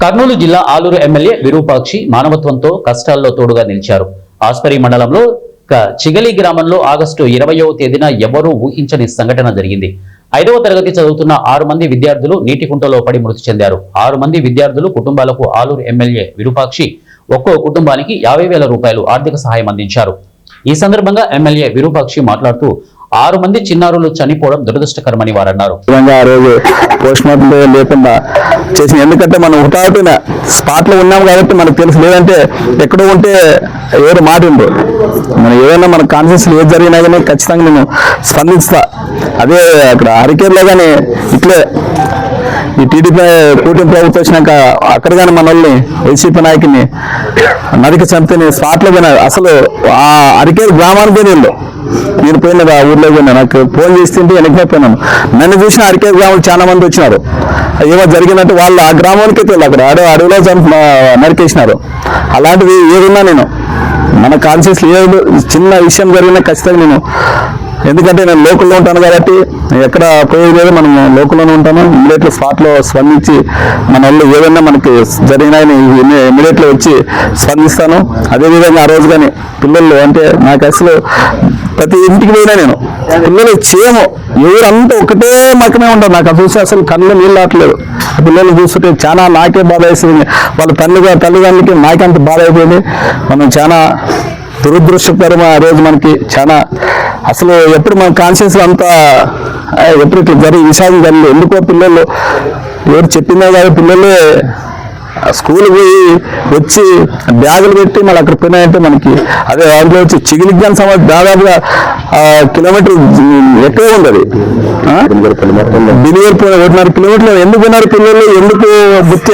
కర్నూలు జిల్లా ఆలూరు ఎమ్మెల్యే విరూపాక్షి మానవత్వంతో కష్టాల్లో తోడుగా నిలిచారు. ఆస్పరి మండలంలో చిగలి గ్రామంలో ఆగస్టు 20వ తేదీన ఎవరూ ఊహించని సంఘటన జరిగింది. 5వ తరగతి చదువుతున్న 6 మంది విద్యార్థులు నీటి కుంటలో పడి మృతి చెందారు. 6 మంది విద్యార్థులు కుటుంబాలకు ఆలూరు ఎమ్మెల్యే విరూపాక్షి ఒక్కో కుటుంబానికి 50,000 రూపాయలు ఆర్థిక సహాయం అందించారు. ఈ సందర్భంగా ఎమ్మెల్యే విరూపాక్షి మాట్లాడుతూ 6 మంది చిన్నారులు చనిపోవడం దురదృష్టకరమని వారన్నారు. లేకుండా చేసిన ఎందుకంటే మనం హుటాహుటిన స్పాట్ లో ఉన్నాం కాబట్టి మనకు తెలుసు, లేదంటే ఎక్కడో ఉంటే ఎవరు మాట ఉండదు. మనం ఏదైనా మన కాన్షియస్ ఏది జరిగినా కానీ ఖచ్చితంగా నేను స్పందిస్తా. అదే అక్కడ హరికేర్లో కానీ ఇట్లే ఈ టీడీపీ కూటమి ప్రభుత్వం వచ్చినాక అక్కడ కానీ మన వాళ్ళని వైసీపీ నాయకుని నరికి చంపితే స్పాట్లో పోయినా అసలు ఆ హరికేర్ గ్రామానికి పోయిన నేను పోయిన ఊర్లో పోయినా, నాకు ఫోన్ చేస్తుంటే వెనక్కి పోయినాను. నన్ను చూసిన హరికేర్ గ్రామంలో చాలా మంది వచ్చినారు. ఏమో జరిగినట్టు వాళ్ళు ఆ గ్రామానికి తెలియదు, అక్కడ అడవిలో నరికేసినారు. అలాంటివి ఏదున్నా నేను మన కాన్షియస్ ఏదో చిన్న విషయం జరిగినా ఖచ్చితంగా నేను, ఎందుకంటే నేను లోకల్లో ఉంటాను కాబట్టి ఎక్కడ పోయేది లేదు, మనం లోకల్లోనే ఉంటాను. ఇమీడియట్లీ స్పాట్లో స్పందించి మన వాళ్ళు ఏదైనా మనకి జరిగినా ఇమీడియట్లీ వచ్చి స్పందిస్తాను. అదేవిధంగా ఆ రోజు కానీ పిల్లలు అంటే నాకు అసలు ప్రతి ఇంటికి పోయినా నేను పిల్లలు చేయము ఎవరంతా ఒకటే మక్కనే ఉంటారు. నాకు అది చూసి అసలు కళ్ళు నీళ్ళు రావట్లేదు. పిల్లలు చూస్తుంటే చాలా నాకే బాధ వేస్తుంది. వాళ్ళ తల్లిదండ్రులకి నాకంత బాధ అయిపోయింది. మనం చాలా దురదృష్టకరం. ఆ రోజు మనకి చాలా అసలు ఎప్పుడు మన కాన్షియస్ అంతా ఎప్పుడు ఇట్లా జరిగి విషాదం జరిగింది. ఎందుకో పిల్లలు ఎవరు చెప్పిందో కాదు, పిల్లలు స్కూల్ పోయి వచ్చి బ్యాగులు పెట్టి మళ్ళీ అక్కడ పోయినాయంటే మనకి అదే దాంట్లో వచ్చి చిగిలిగ్గాన్ సమస్య దాదాపుగా కిలోమీటర్ ఎక్కువ ఉంది. అది 1.5 కిలోమీటర్లు ఎందుకు పోయినారు పిల్లలు, ఎందుకు గుర్తు